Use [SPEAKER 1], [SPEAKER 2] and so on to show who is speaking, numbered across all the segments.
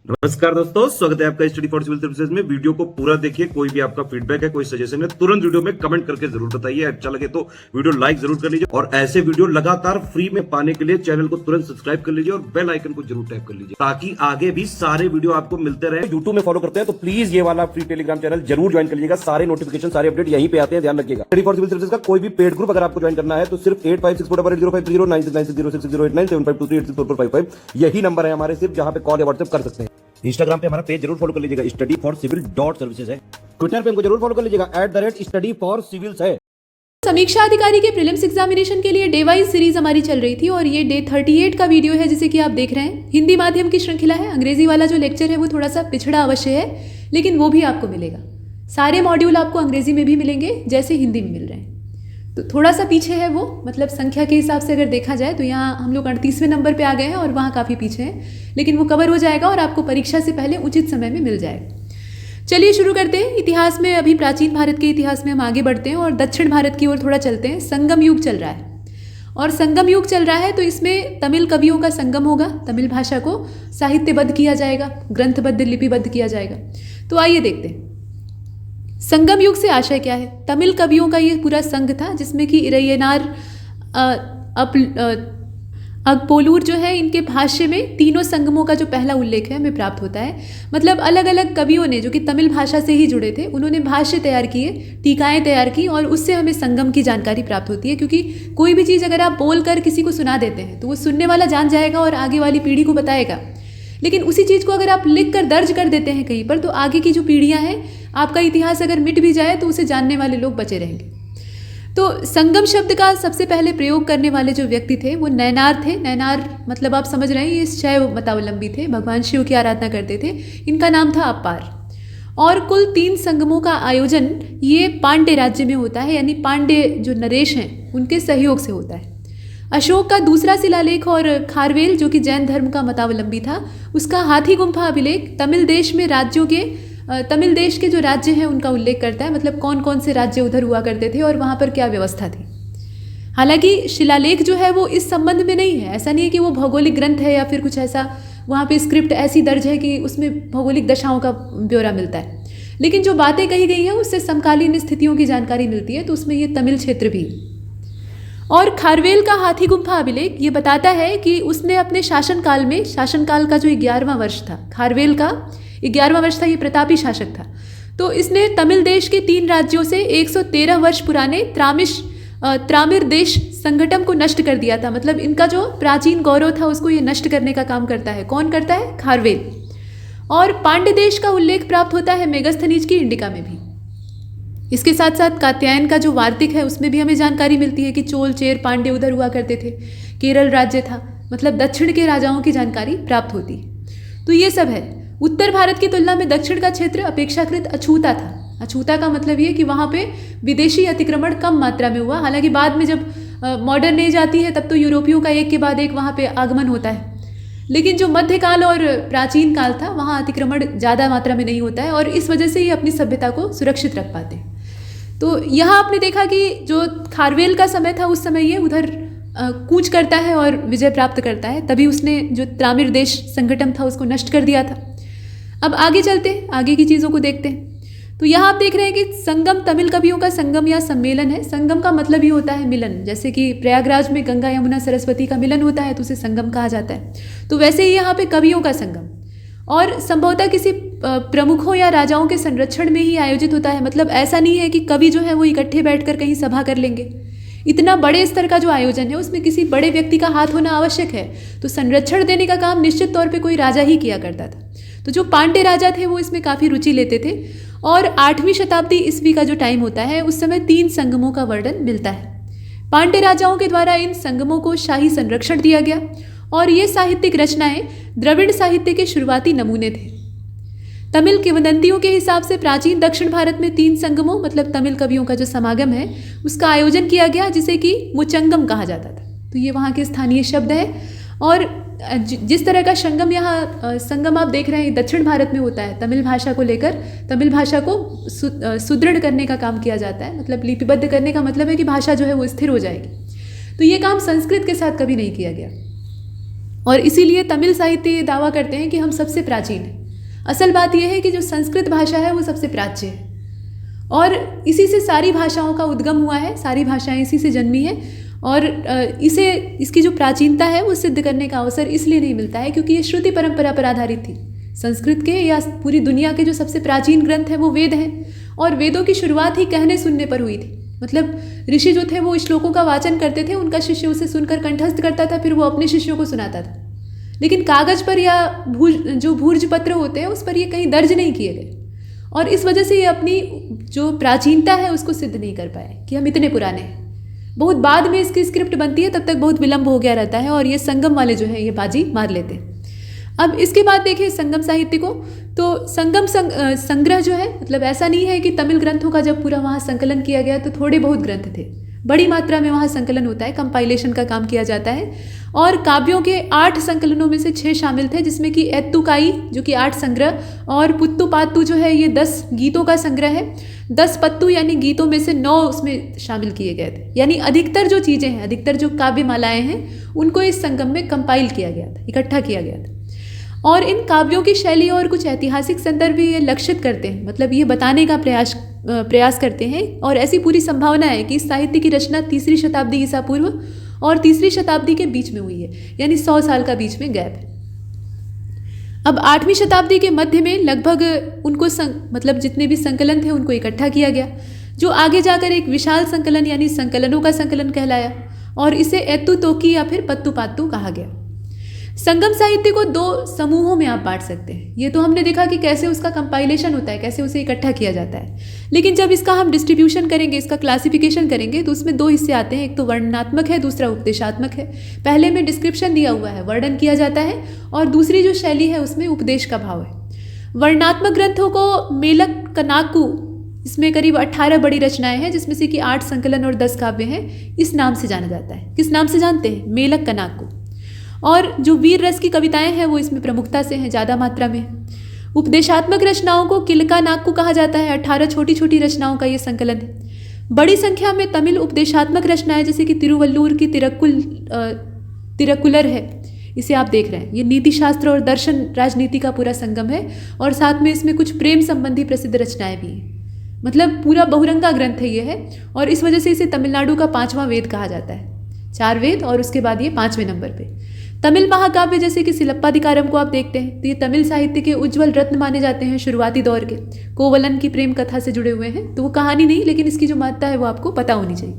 [SPEAKER 1] नमस्कार दोस्तों, स्वागत है आपका स्टडी फॉर सिविल सर्विसेज में। वीडियो को पूरा देखिए। कोई भी आपका फीडबैक है, कोई सजेशन है, तुरंत वीडियो में कमेंट करके जरूर बताइए। अच्छा लगे तो वीडियो लाइक जरूर कर लीजिए और ऐसे वीडियो लगातार फ्री में पाने के लिए चैनल को तुरंत सब्सक्राइब कर लीजिए और बेल आइकन को जरूर टैप कर लीजिए ताकि आगे भी सारे वीडियो आपको मिलते रहे। यूट्यूब में फॉलो करते हैं तो प्लीज ये वाला फ्री टेलीग्राम चैनल जरूर ज्वाइन कर लीजिएगा। सारे नोटिफिकेशन, सारे अपडेट यहीं पे आते हैं, ध्यान रखिएगा। स्टडी फॉर सिविल सर्विसेज का कोई भी पेड ग्रुप अगर आपको ज्वाइन करना है तो सिर्फ 856480560660897523864455 यही नंबर है हमारे, सिर्फ जहां पे कॉल या व्हाट्सएप कर सकते हैं। इंस्टाग्राम पे हमारा पेज जरूर फॉलो कर लीजिएगा, studyforcivil.services है। ट्विटर पे हमको जरूर फॉलो कर लीजिएगा, @studyforcivils है।
[SPEAKER 2] समीक्षा अधिकारी के प्रीलिम्स एग्जामिनेशन के लिए डे वाइज सीरीज हमारी चल रही थी और ये डे 38 का वीडियो है जिसे कि आप देख रहे हैं। हिंदी माध्यम की श्रृंखला है। अंग्रेजी वाला जो लेक्चर है वो थोड़ा सा पिछड़ा अवश्य है, लेकिन वो भी आपको मिलेगा। सारे मॉड्यूल आपको अंग्रेजी में भी मिलेंगे जैसे हिंदी में मिल रहे हैं। तो थोड़ा सा पीछे है वो, मतलब संख्या के हिसाब से अगर देखा जाए तो यहाँ हम लोग 38वें नंबर पे आ गए हैं और वहाँ काफ़ी पीछे हैं, लेकिन वो कवर हो जाएगा और आपको परीक्षा से पहले उचित समय में मिल जाएगा। चलिए शुरू करते हैं। इतिहास में अभी प्राचीन भारत के इतिहास में हम आगे बढ़ते हैं और दक्षिण भारत की ओर थोड़ा चलते हैं। संगम युग चल रहा है और संगम युग चल रहा है तो इसमें तमिल कवियों का संगम होगा। तमिल भाषा को साहित्यबद्ध किया जाएगा, ग्रंथबद्ध, लिपिबद्ध किया जाएगा। तो आइए देखते हैं संगम युग से आशय क्या है। तमिल कवियों का ये पूरा संघ था जिसमें कि इरैयनार, अगपोलूर जो है, इनके भाष्य में तीनों संगमों का जो पहला उल्लेख है हमें प्राप्त होता है। मतलब अलग अलग कवियों ने जो कि तमिल भाषा से ही जुड़े थे, उन्होंने भाष्य तैयार किए, टीकाएं तैयार की और उससे हमें संगम की जानकारी प्राप्त होती है। क्योंकि कोई भी चीज़ अगर आप बोल कर किसी को सुना देते हैं तो वो सुनने वाला जान जाएगा और आगे वाली पीढ़ी को बताएगा। लेकिन उसी चीज़ को अगर आप लिख कर दर्ज कर देते हैं कहीं पर तो आगे की जो पीढ़ियाँ हैं, आपका इतिहास अगर मिट भी जाए तो उसे जानने वाले लोग बचे रहेंगे। तो संगम शब्द का सबसे पहले प्रयोग करने वाले जो व्यक्ति थे वो नैनार थे। नैनार मतलब आप समझ रहे हैं, ये शैव मतावलंबी थे, भगवान शिव की आराधना करते थे। इनका नाम था अपार। और कुल 3 संगमों का आयोजन ये पांड्य राज्य में होता है, यानी पांड्य जो नरेश हैं उनके सहयोग से होता है। अशोक का दूसरा शिलालेख और खारवेल जो कि जैन धर्म का मतावलंबी था, उसका हाथी गुम्फा अभिलेख तमिल देश में राज्यों के, तमिल देश के जो राज्य हैं उनका उल्लेख करता है। मतलब कौन कौन से राज्य उधर हुआ करते थे और वहाँ पर क्या व्यवस्था थी। हालांकि शिलालेख जो है वो इस संबंध में नहीं है। ऐसा नहीं है कि वो भौगोलिक ग्रंथ है या फिर कुछ ऐसा, वहाँ पे स्क्रिप्ट ऐसी दर्ज है कि उसमें भौगोलिक दशाओं का ब्यौरा मिलता है। लेकिन जो बातें कही गई हैं उससे समकालीन स्थितियों की जानकारी मिलती है, तो उसमें ये तमिल क्षेत्र भी। और खारवेल का हाथी गुम्फा अभिलेख ये बताता है कि उसने अपने शासनकाल में, शासनकाल का जो 11वां वर्ष था, खारवेल का 11वां वर्ष था, ये प्रतापी शासक था, तो इसने तमिल देश के 3 राज्यों से 113 वर्ष पुराने त्रामिर देश संगठन को नष्ट कर दिया था। मतलब इनका जो प्राचीन गौरव था उसको ये नष्ट करने का काम करता है। कौन करता है? खारवेल। और पांड्य देश का उल्लेख प्राप्त होता है मेगस्थनीज की इंडिका में भी। इसके साथ साथ कात्यायन का जो वार्तिक है उसमें भी हमें जानकारी मिलती है कि चोल, चेर, पांड्य उधर हुआ करते थे। केरल राज्य था, मतलब दक्षिण के राजाओं की जानकारी प्राप्त होती है। तो ये सब है। उत्तर भारत की तुलना में दक्षिण का क्षेत्र अपेक्षाकृत अछूता था। अछूता का मतलब ये कि वहाँ पे विदेशी अतिक्रमण कम मात्रा में हुआ। हालांकि बाद में जब मॉडर्न एज आती है तब तो यूरोपियों का एक के बाद एक वहाँ पे आगमन होता है, लेकिन जो मध्यकाल और प्राचीन काल था वहाँ अतिक्रमण ज़्यादा मात्रा में नहीं होता है और इस वजह से ये अपनी सभ्यता को सुरक्षित रख पाते हैं। तो यहाँ आपने देखा कि जो खारवेल का समय था उस समय ये उधर कूच करता है और विजय प्राप्त करता है, तभी उसने जो त्रामिर देश संगठन था उसको नष्ट कर दिया था। अब आगे चलते हैं, आगे की चीज़ों को देखते हैं। तो यहाँ आप देख रहे हैं कि संगम तमिल कवियों का संगम या सम्मेलन है। संगम का मतलब ही होता है मिलन। जैसे कि प्रयागराज में गंगा यमुना सरस्वती का मिलन होता है तो उसे संगम कहा जाता है, तो वैसे ही यहाँ पे कवियों का संगम, और संभवतः किसी प्रमुखों या राजाओं के संरक्षण में ही आयोजित होता है। मतलब ऐसा नहीं है कि कवि जो है वो इकट्ठे बैठकर कहीं सभा कर लेंगे। इतना बड़े स्तर का जो आयोजन है उसमें किसी बड़े व्यक्ति का हाथ होना आवश्यक है, तो संरक्षण देने का काम निश्चित तौर पे कोई राजा ही किया करता था। तो जो पांड्य राजा थे वो इसमें काफ़ी रुचि लेते थे। और 8वीं शताब्दी ईस्वी का जो टाइम होता है उस समय 3 संगमों का वर्णन मिलता है। पांड्य राजाओं के द्वारा इन संगमों को शाही संरक्षण दिया गया और ये साहित्यिक रचनाएं द्रविड़ साहित्य के शुरुआती नमूने थे। तमिल किंवदंतियों के हिसाब से प्राचीन दक्षिण भारत में 3 संगमों, मतलब तमिल कवियों का जो समागम है उसका आयोजन किया गया, जिसे कि मुचंगम कहा जाता था। तो ये वहाँ के स्थानीय शब्द है। और जिस तरह का संगम यहाँ संगम आप देख रहे हैं दक्षिण भारत में होता है, तमिल भाषा को लेकर, तमिल भाषा को सुदृढ़ करने का काम किया जाता है। मतलब लिपिबद्ध करने का मतलब है कि भाषा जो है वो स्थिर हो जाएगी। तो ये काम संस्कृत के साथ कभी नहीं किया गया। और इसीलिए तमिल साहित्य ये दावा करते हैं कि हम सबसे प्राचीन हैं। असल बात यह है कि जो संस्कृत भाषा है वो सबसे प्राच्य है और इसी से सारी भाषाओं का उद्गम हुआ है, सारी भाषाएं इसी से जन्मी है। और इसकी जो प्राचीनता है वो सिद्ध करने का अवसर इसलिए नहीं मिलता है क्योंकि ये श्रुति परंपरा पर आधारित थी। संस्कृत के या पूरी दुनिया के जो सबसे प्राचीन ग्रंथ हैं वो वेद हैं और वेदों की शुरुआत ही कहने सुनने पर हुई थी। मतलब ऋषि जो थे वो श्लोकों का वाचन करते थे, उनका शिष्य उसे सुनकर कंठस्थ करता था, फिर वो अपने शिष्यों को सुनाता था। लेकिन कागज पर या जो भूर्ज पत्र होते हैं उस पर ये कहीं दर्ज नहीं किए गए और इस वजह से ये अपनी जो प्राचीनता है उसको सिद्ध नहीं कर पाए कि हम इतने पुराने हैं। बहुत बाद में इसकी स्क्रिप्ट बनती है, तब तक बहुत विलंब हो गया रहता है और ये संगम वाले जो है ये बाजी मार लेते हैं। अब इसके बाद देखें संगम साहित्य को, तो संगम संग्रह जो है, मतलब ऐसा नहीं है कि तमिल ग्रंथों का जब पूरा वहाँ संकलन किया गया तो थोड़े बहुत ग्रंथ थे, बड़ी मात्रा में वहाँ संकलन होता है, कंपाइलेशन का काम किया जाता है। और काव्यों के 8 संकलनों में से 6 शामिल थे, जिसमें कि एत्तुकाई जो कि 8 संग्रह और पुत्तु पात्तु जो है ये 10 गीतों का संग्रह है। 10 पत्तु यानी गीतों में से 9 उसमें शामिल किए गए थे। यानी अधिकतर जो चीज़ें हैं, अधिकतर जो काव्य मालाएँ हैं उनको इस संगम में कंपाइल किया गया था, इकट्ठा किया गया था। और इन काव्यों की शैली और कुछ ऐतिहासिक संदर्भ भी ये लक्षित करते हैं, मतलब ये बताने का प्रयास करते हैं। और ऐसी पूरी संभावना है कि इस साहित्य की रचना 3री शताब्दी ईसा पूर्व और 3री शताब्दी के बीच में हुई है, यानी 100 साल का बीच में गैप है। अब 8वीं शताब्दी के मध्य में लगभग उनको मतलब जितने भी संकलन थे उनको इकट्ठा किया गया, जो आगे जाकर एक विशाल संकलन यानी संकलनों का संकलन कहलाया और इसे एत्तु तोकी या फिर पत्तु पात्तु कहा गया। संगम साहित्य को 2 समूहों में आप बांट सकते हैं। ये तो हमने देखा कि कैसे उसका कंपाइलेशन होता है, कैसे उसे इकट्ठा किया जाता है। लेकिन जब इसका हम डिस्ट्रीब्यूशन करेंगे, इसका क्लासिफिकेशन करेंगे, तो उसमें 2 हिस्से आते हैं। एक तो वर्णनात्मक है, दूसरा उपदेशात्मक है। पहले में डिस्क्रिप्शन दिया हुआ है, वर्णन किया जाता है, और दूसरी जो शैली है उसमें उपदेश का भाव है। वर्णनात्मक ग्रंथों को मेलक कनाकू, इसमें करीब 18 बड़ी रचनाएं हैं, जिसमें से कि 8 संकलन और 10 काव्य हैं, इस नाम से जाना जाता है। किस नाम से जानते हैं? मेलक कनाकू। और जो वीर रस की कविताएं हैं वो इसमें प्रमुखता से हैं, ज़्यादा मात्रा में। उपदेशात्मक रचनाओं को किलका नाक्कू कहा जाता है। 18 छोटी छोटी रचनाओं का ये संकलन है। बड़ी संख्या में तमिल उपदेशात्मक रचनाएं जैसे कि तिरुवल्लूर की तिरक्कुलर है, इसे आप देख रहे हैं। ये नीति शास्त्र और दर्शन राजनीति का पूरा संगम है और साथ में इसमें कुछ प्रेम संबंधी प्रसिद्ध रचनाएं भी हैं। मतलब पूरा बहुरंगा ग्रंथ है ये है और इस वजह से इसे तमिलनाडु का 5वां वेद कहा जाता है। 4 वेद और उसके बाद ये 5वें नंबर पे। तमिल महाकाव्य जैसे कि सिलप्पाधिकारम को आप देखते हैं तो ये तमिल साहित्य के उज्ज्वल रत्न माने जाते हैं शुरुआती दौर के। कोवलन की प्रेम कथा से जुड़े हुए हैं, तो वो कहानी नहीं लेकिन इसकी जो महत्ता है वो आपको पता होनी चाहिए।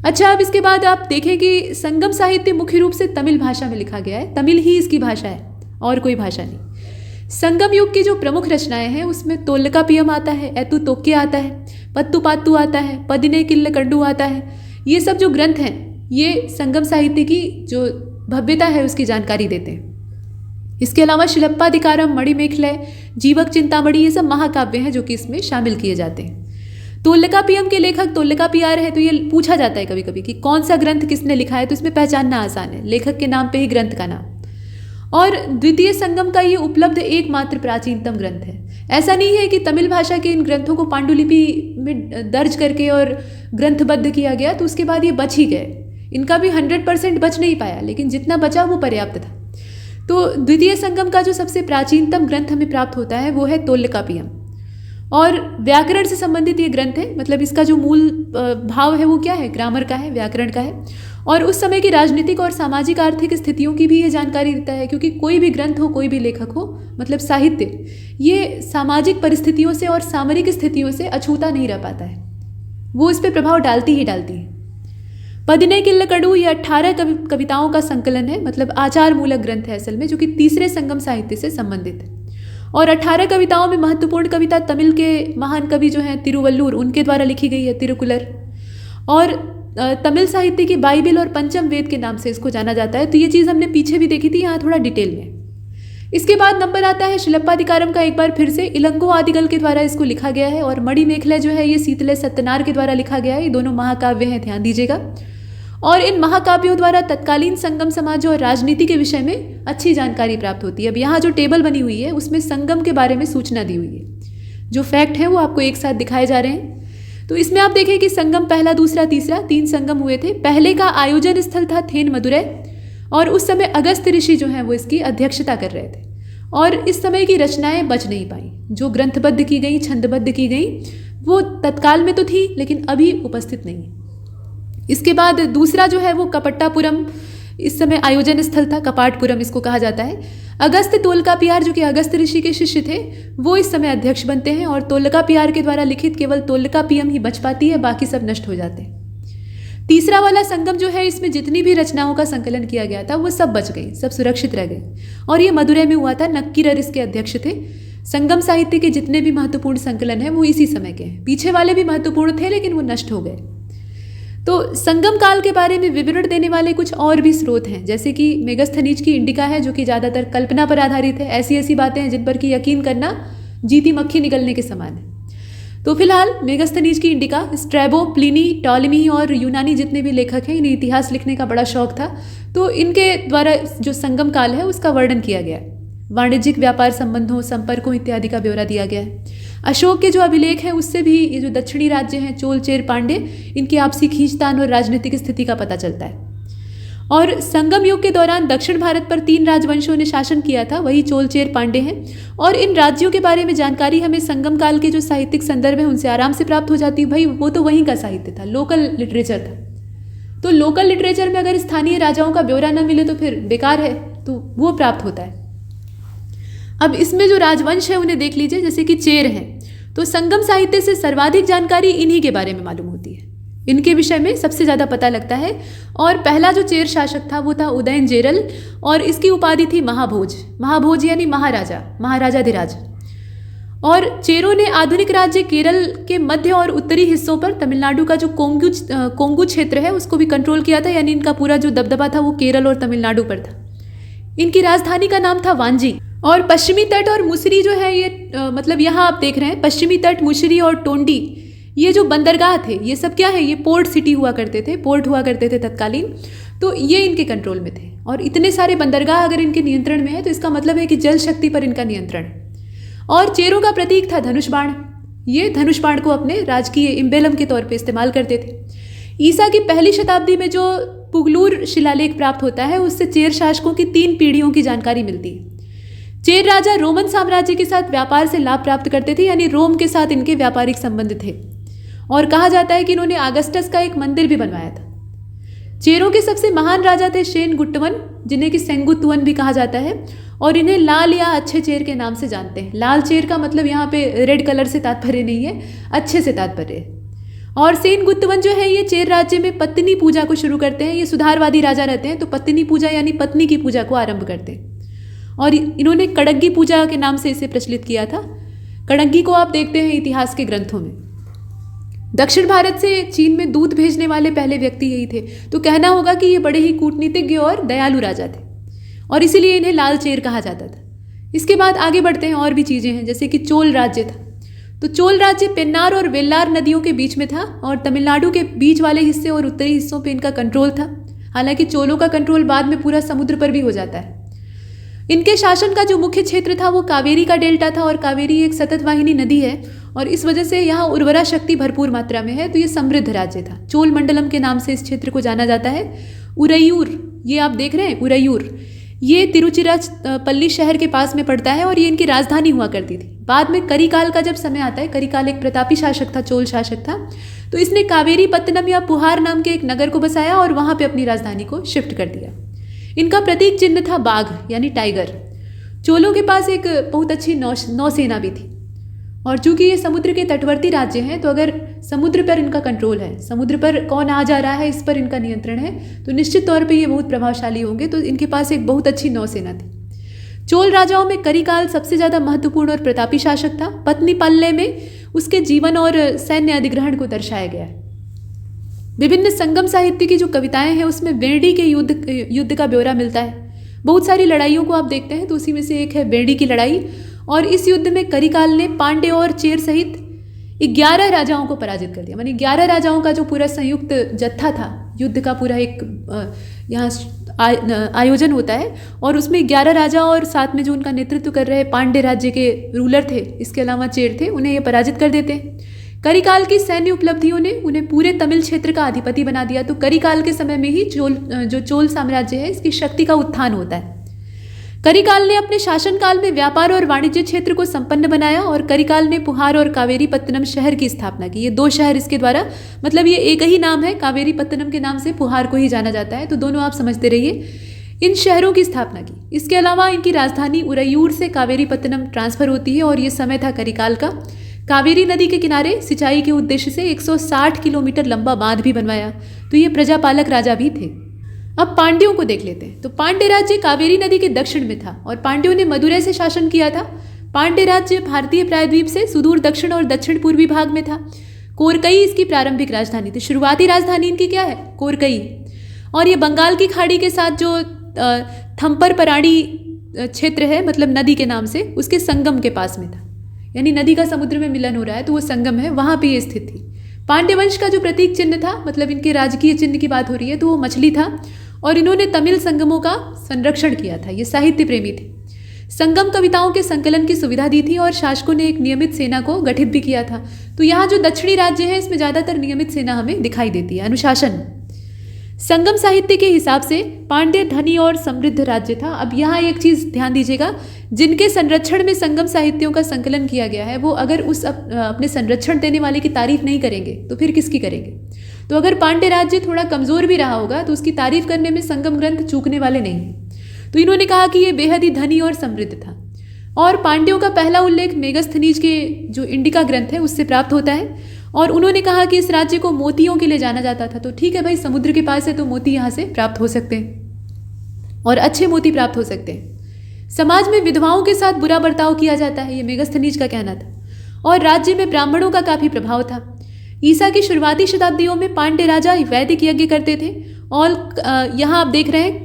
[SPEAKER 2] अच्छा, अब इसके बाद आप देखें कि संगम साहित्य मुख्य रूप से तमिल भाषा में लिखा गया है। तमिल ही इसकी भाषा है और कोई भाषा नहीं। संगम युग की जो प्रमुख रचनाएं हैं उसमें तोल्लकापियम आता है, एतु तोक्के आता है, पत्तु पात्तु आता है, पदिने किल्लकंडू आता है। ये सब जो ग्रंथ हैं ये संगम साहित्य की जो भव्यता है उसकी जानकारी देते हैं। इसके अलावा शिलप्पाधिकारम, मणिमेखलय, जीवक चिंतामणि, ये सब महाकाव्य हैं जो कि इसमें शामिल किए जाते हैं। तोल्लकापियम के लेखक तोल्लकापियार है, तो ये पूछा जाता है कभी कभी कि कौन सा ग्रंथ किसने लिखा है, तो इसमें पहचानना आसान है, लेखक के नाम पे ही ग्रंथ का नाम। और द्वितीय संगम का ये उपलब्ध एकमात्र प्राचीनतम ग्रंथ है। ऐसा नहीं है कि तमिल भाषा के इन ग्रंथों को पांडुलिपि में दर्ज करके और ग्रंथबद्ध किया गया तो उसके बाद ये बच ही गए। इनका भी 100% बच नहीं पाया, लेकिन जितना बचा वो पर्याप्त था। तो द्वितीय संगम का जो सबसे प्राचीनतम ग्रंथ हमें प्राप्त होता है वो है तोल्लकापियम और व्याकरण से संबंधित ये ग्रंथ है। मतलब इसका जो मूल भाव है वो क्या है? ग्रामर का है, व्याकरण का है और उस समय की राजनीतिक और सामाजिक आर्थिक स्थितियों की भी ये जानकारी देता है, क्योंकि कोई भी ग्रंथ हो, कोई भी लेखक हो, मतलब साहित्य, ये सामाजिक परिस्थितियों से और सामरिक स्थितियों से अछूता नहीं रह पाता है, वो इस पर प्रभाव डालती ही डालती है। पदिने किल्लकंडू ये 18 कविताओं का संकलन है, मतलब आचार मूलक ग्रंथ है असल में, जो कि तीसरे संगम साहित्य से संबंधित है। और 18 कविताओं में महत्वपूर्ण कविता तमिल के महान कवि जो हैं तिरुवल्लूर, उनके द्वारा लिखी गई है, तिरुकुलर। और तमिल साहित्य की बाइबिल और पंचम वेद के नाम से इसको जाना जाता है। तो ये चीज़ हमने पीछे भी देखी थी, यहाँ थोड़ा डिटेल में। इसके बाद नंबर आता है शिलप्पाधिकारम का। एक बार फिर से इलंगो आदिगल के द्वारा इसको लिखा गया है और मणिमेखलय जो है ये सीतले सत्यनार के द्वारा लिखा गया है। ये दोनों महाकाव्य हैं, ध्यान दीजिएगा। और इन महाकाव्यों द्वारा तत्कालीन संगम समाज और राजनीति के विषय में अच्छी जानकारी प्राप्त होती है। अब यहाँ जो टेबल बनी हुई है उसमें संगम के बारे में सूचना दी हुई है, जो फैक्ट है वो आपको एक साथ दिखाए जा रहे हैं। तो इसमें आप देखें कि संगम पहला, दूसरा, तीसरा, 3 संगम हुए थे। पहले का आयोजन स्थल था थेन मदुरै और उस समय अगस्त ऋषि जो हैं वो इसकी अध्यक्षता कर रहे थे। और इस समय की रचनाएं बच नहीं पाई, जो ग्रंथबद्ध की गई, छंदबद्ध की गई, वो तत्काल में तो थी लेकिन अभी उपस्थित नहीं। इसके बाद दूसरा जो है वो कपट्टापुरम इस समय आयोजन स्थल था, कपाटपुरम इसको कहा जाता है। अगस्त तोलकापियार जो कि अगस्त ऋषि के शिष्य थे वो इस समय अध्यक्ष बनते हैं और तोलकापियार के द्वारा लिखित केवल तोलकापियम ही बच पाती है, बाकी सब नष्ट हो जाते हैं। तीसरा वाला संगम जो है इसमें जितनी भी रचनाओं का संकलन किया गया था वो सब बच गई, सब सुरक्षित रह गई और ये मदुरै में हुआ था। नक्कीरर इसके अध्यक्ष थे। संगम साहित्य के जितने भी महत्वपूर्ण संकलन हैं वो इसी समय के हैं। पीछे वाले भी महत्वपूर्ण थे लेकिन वो नष्ट हो गए। तो संगम काल के बारे में विवरण देने वाले कुछ और भी स्रोत हैं, जैसे कि मेगस्थनीज की इंडिका है जो कि ज़्यादातर कल्पना पर आधारित है। ऐसी ऐसी बातें हैं जिन पर कि यकीन करना जीती मक्खी निगलने के समान है। तो फिलहाल मेगस्थनीज की इंडिका, स्ट्रैबो, प्लिनी, टॉलेमी और यूनानी जितने भी लेखक हैं, इन्हें इतिहास लिखने का बड़ा शौक था, तो इनके द्वारा जो संगम काल है उसका वर्णन किया गया है। वाणिज्यिक व्यापार संबंधों, संपर्कों इत्यादि का ब्यौरा दिया गया है। अशोक के जो अभिलेख हैं उससे भी ये जो दक्षिणी राज्य हैं चोल, चेर, पांडे, इनकी आपसी खींचतान और राजनीतिक स्थिति का पता चलता है। और संगम युग के दौरान दक्षिण भारत पर 3 राजवंशों ने शासन किया था, वही चोल, चेर, पांडे हैं। और इन राज्यों के बारे में जानकारी हमें संगम काल के जो साहित्यिक संदर्भ हैं उनसे आराम से प्राप्त हो जाती है। भाई वो तो वहीं का साहित्य था, लोकल लिटरेचर था। तो लोकल लिटरेचर में अगर स्थानीय राजाओं का ब्यौरा न मिले तो फिर बेकार है, तो वो प्राप्त होता है। अब इसमें जो राजवंश है उन्हें देख लीजिए, जैसे कि चेर हैं, तो संगम साहित्य से सर्वाधिक जानकारी इन्हीं के बारे में मालूम होती है, इनके विषय में सबसे ज़्यादा पता लगता है। और पहला जो चेर शासक था वो था उदयनजेरल और इसकी उपाधि थी महाभोज। महाभोज यानी महाराजा, महाराजाधिराज। और चेरों ने आधुनिक राज्य केरल के मध्य और उत्तरी हिस्सों पर तमिलनाडु का जो कोंगू क्षेत्र है उसको भी कंट्रोल किया था, यानी इनका पूरा जो दबदबा था वो केरल और तमिलनाडु पर था। इनकी राजधानी का नाम था वांजी। और पश्चिमी तट और मुसरी जो है ये मतलब यहाँ आप देख रहे हैं पश्चिमी तट, मुसरी और टोंडी, ये जो बंदरगाह थे ये सब क्या है, ये पोर्ट सिटी हुआ करते थे, पोर्ट हुआ करते थे तत्कालीन, तो ये इनके कंट्रोल में थे। और इतने सारे बंदरगाह अगर इनके नियंत्रण में है तो इसका मतलब है कि जल शक्ति पर इनका नियंत्रण। और चेरों का प्रतीक था धनुष बाण। ये धनुष बाण को अपने राजकीय इम्बेलम के तौर पर इस्तेमाल करते थे। ईसा की पहली शताब्दी में जो पुगलूर शिलालेख प्राप्त होता है उससे चेर शासकों की 3 पीढ़ियों की जानकारी मिलती है। चेर राजा रोमन साम्राज्य के साथ व्यापार से लाभ प्राप्त करते थे, यानी रोम के साथ इनके व्यापारिक संबंध थे। और कहा जाता है कि इन्होंने आगस्टस का एक मंदिर भी बनवाया था। चेरों के सबसे महान राजा थे शेन गुट्टवन, जिन्हें कि सेंगुतुवन भी कहा जाता है, और इन्हें लाल या अच्छे चेर के नाम से जानते हैं। लाल चेर का मतलब यहाँ पे रेड कलर से तात्पर्य नहीं है, अच्छे से तात्पर्य है। और सेन गुत्तवन जो है ये चेर राज्य में पत्नी पूजा को शुरू करते हैं। ये सुधारवादी राजा रहते हैं, तो पत्नी पूजा यानी पत्नी की पूजा को आरंभ करते हैं। और इन्होंने कड़ग्गी पूजा के नाम से इसे प्रचलित किया था। कड़ग्गी को आप देखते हैं इतिहास के ग्रंथों में। दक्षिण भारत से चीन में दूध भेजने वाले पहले व्यक्ति यही थे, तो कहना होगा कि ये बड़े ही कूटनीतिज्ञ और दयालु राजा थे और इसीलिए इन्हें लाल चेर कहा जाता था। इसके बाद आगे बढ़ते हैं, और भी चीज़ें हैं, जैसे कि चोल राज्य था। तो चोल राज्य पेन्नार और वेल्लार नदियों के बीच में था और तमिलनाडु के बीच वाले हिस्से और उत्तरी हिस्सों पे इनका कंट्रोल था। हालांकि चोलों का कंट्रोल बाद में पूरा समुद्र पर भी हो जाता है। इनके शासन का जो मुख्य क्षेत्र था वो कावेरी का डेल्टा था और कावेरी एक सतत वाहिनी नदी है और इस वजह से यहाँ उर्वरा शक्ति भरपूर मात्रा में है, तो ये समृद्ध राज्य था। चोल मंडलम के नाम से इस क्षेत्र को जाना जाता है। उरैयूर, ये आप देख रहे हैं उरैयूर, ये तिरुचिरापल्ली शहर के पास में पड़ता है और ये इनकी राजधानी हुआ करती थी। बाद में करिकाल का जब समय आता है, करिकाल एक प्रतापी शासक था, चोल शासक था, तो इसने कावेरी पत्तनम या पुहार नाम के एक नगर को बसाया और वहाँ पे अपनी राजधानी को शिफ्ट कर दिया। इनका प्रतीक चिन्ह था बाघ यानी टाइगर। चोलों के पास एक बहुत अच्छी नौसेना भी थी और चूंकि ये समुद्र के तटवर्ती राज्य हैं, तो अगर समुद्र पर इनका कंट्रोल है, समुद्र पर कौन आ जा रहा है इस पर इनका नियंत्रण है, तो निश्चित तौर पे ये बहुत प्रभावशाली होंगे। तो इनके पास एक बहुत अच्छी नौसेना थी। चोल राजाओं में करिकाल सबसे ज़्यादा महत्वपूर्ण और प्रतापी शासक था। पत्नी पाल्ले में उसके जीवन और सैन्य अधिग्रहण को दर्शाया गया है। विभिन्न संगम साहित्य की जो कविताएं हैं उसमें बेरडी के युद्ध का ब्यौरा मिलता है। बहुत सारी लड़ाइयों को आप देखते हैं, तो उसी में से एक है बेरडी की लड़ाई। और इस युद्ध में करिकाल ने पांडे और चेर सहित 11 राजाओं को पराजित कर दिया। मानी 11 राजाओं का जो पूरा संयुक्त जत्था था, युद्ध का पूरा एक यहाँ आयोजन होता है और उसमें 11 राजा और साथ में जो उनका नेतृत्व कर रहे पांडे राज्य के रूलर थे, इसके अलावा चेर थे, उन्हें ये पराजित कर देते हैं। करिकाल की सैन्य उपलब्धियों ने उन्हें पूरे तमिल क्षेत्र का अधिपति बना दिया। तो करिकाल के समय में ही चोल साम्राज्य है इसकी शक्ति का उत्थान होता है। करिकाल ने अपने शासनकाल में व्यापार और वाणिज्य क्षेत्र को संपन्न बनाया और करिकाल ने पुहार और कावेरीपत्तनम शहर की स्थापना की। ये 2 शहर इसके द्वारा, मतलब ये एक ही नाम है, कावेरीपत्तनम के नाम से पुहार को ही जाना जाता है, तो दोनों आप समझते रहिए। इन शहरों की स्थापना की। इसके अलावा इनकी राजधानी उरैयूर से कावेरीपत्तनम ट्रांसफर होती है और ये समय था करिकाल का। कावेरी नदी के किनारे सिंचाई के उद्देश्य से 160 किलोमीटर लंबा बांध भी बनवाया। तो ये प्रजापालक राजा भी थे। अब पांड्यों को देख लेते हैं। तो पांड्य राज्य कावेरी नदी के दक्षिण में था और पांड्यों ने मदुरै से शासन किया था। पांड्य राज्य भारतीय प्रायद्वीप से सुदूर दक्षिण और दक्षिण पूर्वी भाग में था। कोरकई इसकी प्रारंभिक राजधानी थी। शुरुआती राजधानी इनकी क्या है? कोरकई। और ये बंगाल की खाड़ी के साथ जो थम्पर पराड़ी क्षेत्र है, मतलब नदी के नाम से, उसके संगम के पास में था। यानी नदी का समुद्र में मिलन हो रहा है तो वो संगम है, वहाँ पे ये स्थित थी। पांड्य वंश का जो प्रतीक चिन्ह था, मतलब इनके राजकीय चिन्ह की बात हो रही है, तो वो मछली था और इन्होंने तमिल संगमों का संरक्षण किया था। ये साहित्य प्रेमी थे। संगम कविताओं के संकलन की सुविधा दी थी और शासकों ने एक नियमित सेना को गठित भी किया था। तो यहाँ जो दक्षिणी राज्य है इसमें ज़्यादातर नियमित सेना हमें दिखाई देती है। अनुशासन संगम साहित्य के हिसाब से पांड्य धनी और समृद्ध राज्य था। अब यहाँ एक चीज़ ध्यान दीजिएगा, जिनके संरक्षण में संगम साहित्यों का संकलन किया गया है वो अगर उस अपने संरक्षण देने वाले की तारीफ नहीं करेंगे तो फिर किसकी करेंगे? तो अगर पांड्य राज्य थोड़ा कमज़ोर भी रहा होगा तो उसकी तारीफ करने में संगम ग्रंथ चूकने वाले नहीं हैं। तो इन्होंने कहा कि ये बेहद ही धनी और समृद्ध था। और पांड्यों का पहला उल्लेख मेगस्थनीज के जो इंडिका ग्रंथ है उससे प्राप्त होता है और उन्होंने कहा कि इस राज्य को मोतियों के लिए जाना जाता था। तो ठीक है भाई, समुद्र के पास है तो मोती यहाँ से प्राप्त हो सकते हैं और अच्छे मोती प्राप्त हो सकते हैं। समाज में विधवाओं के साथ बुरा बर्ताव किया जाता है, ये मेगस्थनीज का कहना था। और राज्य में ब्राह्मणों का काफ़ी प्रभाव था। ईसा की शुरुआती शताब्दियों में पांड्य राजा वैदिक यज्ञ करते थे और यहाँ आप देख रहे हैं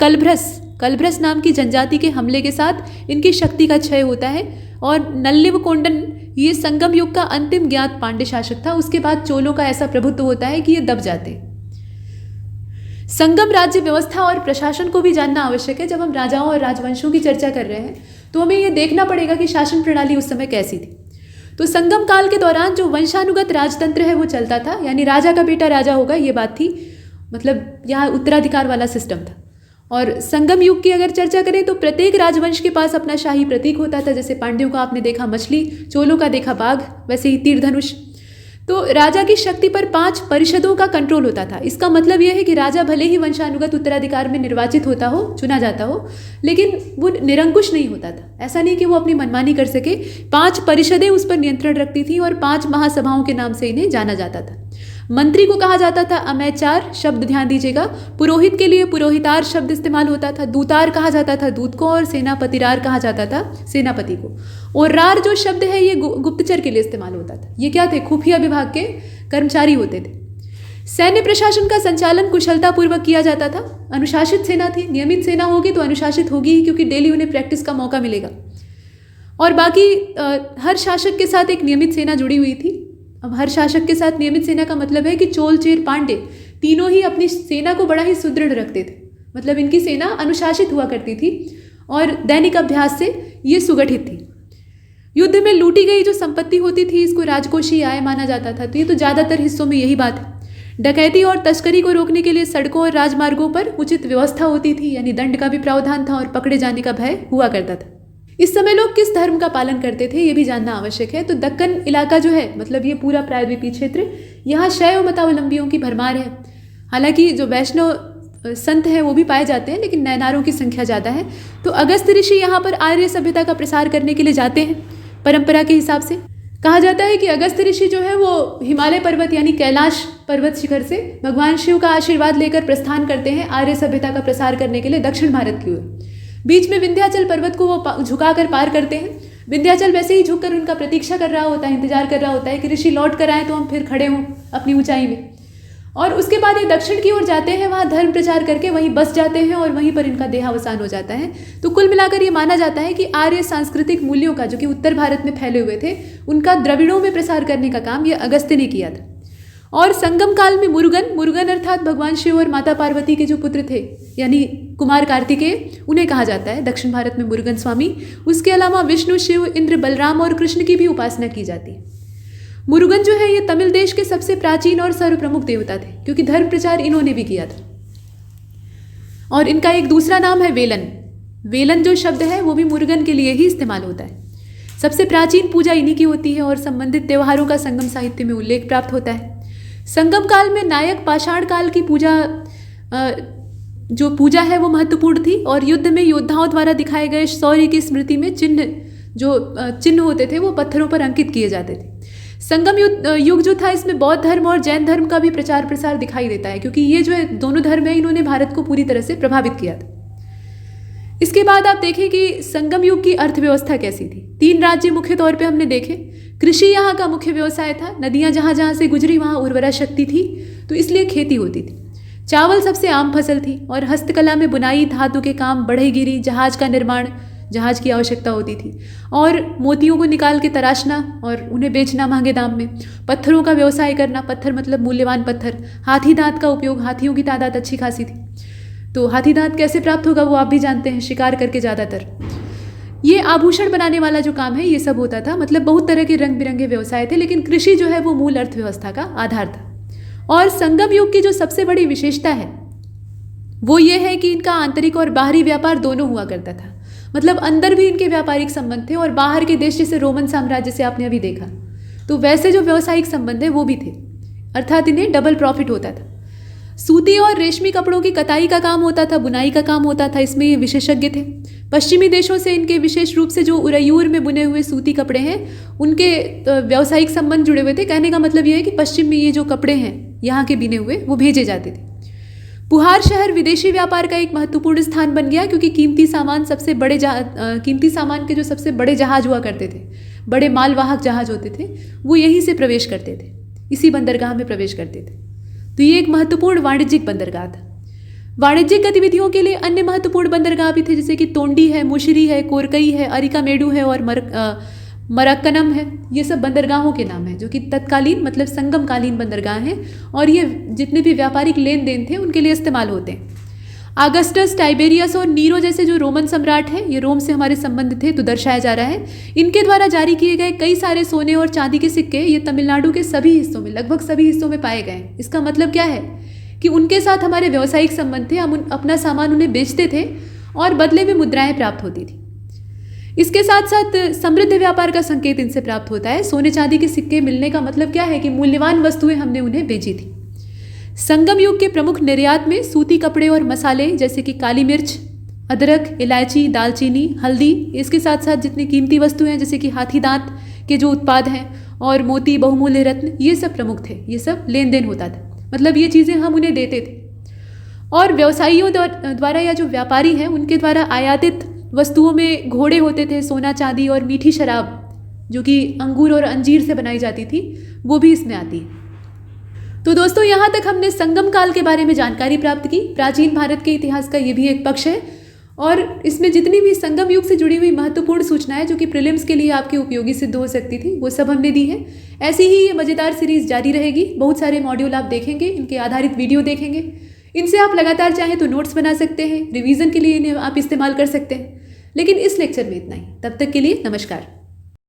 [SPEAKER 2] कलभ्रस नाम की जनजाति के हमले के साथ इनकी शक्ति का क्षय होता है। और नल्लिव कोंडन ये संगम युग का अंतिम ज्ञात पांड्य शासक था। उसके बाद चोलों का ऐसा प्रभुत्व होता है कि ये दब जाते हैं। संगम राज्य व्यवस्था और प्रशासन को भी जानना आवश्यक है। जब हम राजाओं और राजवंशों की चर्चा कर रहे हैं तो हमें ये देखना पड़ेगा कि शासन प्रणाली उस समय कैसी थी। तो संगम काल के दौरान जो वंशानुगत राजतंत्र है वो चलता था, यानी राजा का बेटा राजा होगा, ये बात थी। मतलब यहाँ उत्तराधिकार वाला सिस्टम था। और संगम युग की अगर चर्चा करें तो प्रत्येक राजवंश के पास अपना शाही प्रतीक होता था। जैसे पांड्यों का आपने देखा मछली, चोलों का देखा बाघ, वैसे ही तीर धनुष। तो राजा की शक्ति पर 5 परिषदों का कंट्रोल होता था। इसका मतलब यह है कि राजा भले ही वंशानुगत उत्तराधिकार में निर्वाचित होता हो, चुना जाता हो, लेकिन वो निरंकुश नहीं होता था। ऐसा नहीं कि वो अपनी मनमानी कर सके। 5 परिषदें उस पर नियंत्रण रखती थी और 5 महासभाओं के नाम से इन्हें जाना जाता था। मंत्री को कहा जाता था अमैचार, शब्द ध्यान दीजिएगा। पुरोहित के लिए पुरोहितार शब्द इस्तेमाल होता था। दूतार कहा जाता था दूत को और सेनापतिरार कहा जाता था सेनापति को। और रार जो शब्द है ये गुप्तचर के लिए इस्तेमाल होता था। ये क्या थे? खुफिया विभाग के कर्मचारी होते थे। सैन्य प्रशासन का संचालन कुशलतापूर्वक किया जाता था। अनुशासित सेना थी। नियमित सेना होगी तो अनुशासित होगी ही, क्योंकि डेली उन्हें प्रैक्टिस का मौका मिलेगा। और बाकी हर शासक के साथ एक नियमित सेना जुड़ी हुई थी। अब हर शासक के साथ नियमित सेना का मतलब है कि चोल, चेर, पांड्य तीनों ही अपनी सेना को बड़ा ही सुदृढ़ रखते थे। मतलब इनकी सेना अनुशासित हुआ करती थी और दैनिक अभ्यास से ये सुगठित थी। युद्ध में लूटी गई जो संपत्ति होती थी इसको राजकोषीय आय माना जाता था। तो ये तो ज़्यादातर हिस्सों में यही बात है। डकैती और तस्करी को रोकने के लिए सड़कों और राजमार्गों पर उचित व्यवस्था होती थी, यानी दंड का भी प्रावधान था और पकड़े जाने का भय हुआ करता था। इस समय लोग किस धर्म का पालन करते थे ये भी जानना आवश्यक है। तो दक्कन इलाका जो है, मतलब ये पूरा प्रायद्वीपीय क्षेत्र, यहाँ शैव मतावलंबियों की भरमार है। हालांकि जो वैष्णव संत हैं वो भी पाए जाते हैं, लेकिन नैनारों की संख्या ज़्यादा है। तो अगस्त ऋषि यहाँ पर आर्य सभ्यता का प्रसार करने के लिए जाते हैं। परंपरा के हिसाब से कहा जाता है कि अगस्त ऋषि जो है वो हिमालय पर्वत यानी कैलाश पर्वत शिखर से भगवान शिव का आशीर्वाद लेकर प्रस्थान करते हैं आर्य सभ्यता का प्रसार करने के लिए दक्षिण भारत की ओर। बीच में विंध्याचल पर्वत को वो झुकाकर पार करते हैं। विंध्याचल वैसे ही झुककर उनका प्रतीक्षा कर रहा होता है, इंतजार कर रहा होता है कि ऋषि लौट कर आए तो हम फिर खड़े हों अपनी ऊंचाई में। और उसके बाद ये दक्षिण की ओर जाते हैं, वहाँ धर्म प्रचार करके वहीं बस जाते हैं और वहीं पर इनका देहावसान हो जाता है। तो कुल मिलाकर ये माना जाता है कि आर्य सांस्कृतिक मूल्यों का, जो कि उत्तर भारत में फैले हुए थे, उनका द्रविड़ों में प्रसार करने का काम ये अगस्त्य ने किया था। और संगम काल में मुरुगन अर्थात भगवान शिव और माता पार्वती के जो पुत्र थे, यानी कुमार कार्तिकेय, उन्हें कहा जाता है दक्षिण भारत में मुरुगन स्वामी। उसके अलावा विष्णु, शिव, इंद्र, बलराम और कृष्ण की भी उपासना की जाती है। मुरुगन जो है ये तमिल देश के सबसे प्राचीन और सर्वप्रमुख देवता थे, क्योंकि धर्म प्रचार इन्होंने भी किया था। और इनका एक दूसरा नाम है वेलन। वेलन जो शब्द है वो भी मुरुगन के लिए ही इस्तेमाल होता है। सबसे प्राचीन पूजा इन्हीं की होती है और संबंधित त्योहारों का संगम साहित्य में उल्लेख प्राप्त होता है। संगम काल में नायक पाषाण काल की जो पूजा है वो महत्वपूर्ण थी और युद्ध में योद्धाओं द्वारा दिखाए गए शौर्य की स्मृति में चिन्ह होते थे वो पत्थरों पर अंकित किए जाते थे। संगम युग जो था इसमें बौद्ध धर्म और जैन धर्म का भी प्रचार प्रसार दिखाई देता है, क्योंकि ये जो है दोनों धर्म है इन्होंने भारत को पूरी तरह से प्रभावित किया था। इसके बाद आप देखें कि संगम युग की अर्थव्यवस्था कैसी थी। 3 राज्य मुख्य तौर पे हमने देखे। कृषि यहाँ का मुख्य व्यवसाय था। नदियाँ जहाँ जहाँ से गुजरी वहाँ उर्वरा शक्ति थी, तो इसलिए खेती होती थी। चावल सबसे आम फसल थी और हस्तकला में बुनाई, धातु के काम, बढ़ईगिरी, जहाज का निर्माण, जहाज की आवश्यकता होती थी, और मोतियों को निकाल के तराशना और उन्हें बेचना महंगे दाम में, पत्थरों का व्यवसाय करना, पत्थर मतलब मूल्यवान पत्थर, हाथी दांत का उपयोग, हाथियों की तादाद अच्छी खासी थी। तो हाथी दांत कैसे प्राप्त होगा वो आप भी जानते हैं, शिकार करके ज़्यादातर। ये आभूषण बनाने वाला जो काम है ये सब होता था। मतलब बहुत तरह के रंग बिरंगे व्यवसाय थे, लेकिन कृषि जो है वो मूल अर्थव्यवस्था का आधार था। और संगम युग की जो सबसे बड़ी विशेषता है वो ये है कि इनका आंतरिक और बाहरी व्यापार दोनों हुआ करता था। मतलब अंदर भी इनके व्यापारिक संबंध थे और बाहर के देश जैसे रोमन साम्राज्य से आपने अभी देखा, तो वैसे जो व्यावसायिक संबंध है वो भी थे, अर्थात इन्हें डबल प्रॉफिट होता था। सूती और रेशमी कपड़ों की कताई का काम होता था, बुनाई का काम होता था, इसमें ये विशेषज्ञ थे। पश्चिमी देशों से इनके विशेष रूप से जो उरयूर में बुने हुए सूती कपड़े हैं उनके व्यावसायिक संबंध जुड़े हुए थे। कहने का मतलब ये है कि पश्चिम में ये जो कपड़े हैं यहाँ के बिने हुए वो भेजे जाते थे। पुहार शहर विदेशी व्यापार का एक महत्वपूर्ण स्थान बन गया, क्योंकि कीमती सामान के जो सबसे बड़े जहाज हुआ करते थे, बड़े मालवाहक जहाज होते थे, वो यहीं से प्रवेश करते थे, इसी बंदरगाह में प्रवेश करते थे। तो ये एक महत्वपूर्ण वाणिज्यिक बंदरगाह था। वाणिज्यिक गतिविधियों के लिए अन्य महत्वपूर्ण बंदरगाह भी थे, जैसे कि तोंडी है, मुशरी है, कोरकई है, अरिकामेडु है और मरक्कनम है। ये सब बंदरगाहों के नाम हैं जो कि तत्कालीन मतलब संगमकालीन बंदरगाह हैं, और ये जितने भी व्यापारिक लेन देन थे उनके लिए इस्तेमाल होते हैं। आगस्टस, टाइबेरियस और नीरो जैसे जो रोमन सम्राट हैं, ये रोम से हमारे संबंध थे तो दर्शाया जा रहा है। इनके द्वारा जारी किए गए कई सारे सोने और चांदी के सिक्के ये तमिलनाडु के सभी हिस्सों में, लगभग सभी हिस्सों में पाए गए। इसका मतलब क्या है कि उनके साथ हमारे व्यावसायिक संबंध थे, हम अपना सामान उन्हें बेचते थे और बदले में मुद्राएं प्राप्त होती थी। इसके साथ साथ समृद्ध व्यापार का संकेत इनसे प्राप्त होता है। सोने चांदी के सिक्के मिलने का मतलब क्या है कि मूल्यवान वस्तुएं हमने उन्हें बेची थी। संगम युग के प्रमुख निर्यात में सूती कपड़े और मसाले जैसे कि काली मिर्च, अदरक, इलायची, दालचीनी, हल्दी, इसके साथ साथ जितनी कीमती वस्तुएं हैं जैसे कि हाथी दांत के जो उत्पाद हैं और मोती, बहुमूल्य रत्न, ये सब प्रमुख थे। ये सब लेन देन होता था, मतलब ये चीज़ें हम उन्हें देते थे। और व्यवसायियों द्वारा या जो व्यापारी हैं उनके द्वारा आयातित वस्तुओं में घोड़े होते थे, सोना चांदी और मीठी शराब जो कि अंगूर और अंजीर से बनाई जाती थी वो भी इसमें आती है। तो दोस्तों यहाँ तक हमने संगम काल के बारे में जानकारी प्राप्त की। प्राचीन भारत के इतिहास का ये भी एक पक्ष है और इसमें जितनी भी संगम युग से जुड़ी हुई महत्वपूर्ण सूचनाएं जो कि प्रीलिम्स के लिए आपके उपयोगी सिद्ध हो सकती थी वो सब हमने दी है। ऐसी ही ये मज़ेदार सीरीज जारी रहेगी। बहुत सारे मॉड्यूल आप देखेंगे, इनके आधारित वीडियो देखेंगे, इनसे आप लगातार चाहें तो नोट्स बना सकते हैं, रिवीजन के लिए इन्हें आप इस्तेमाल कर सकते हैं। लेकिन इस लेक्चर में इतना ही। तब तक के लिए नमस्कार।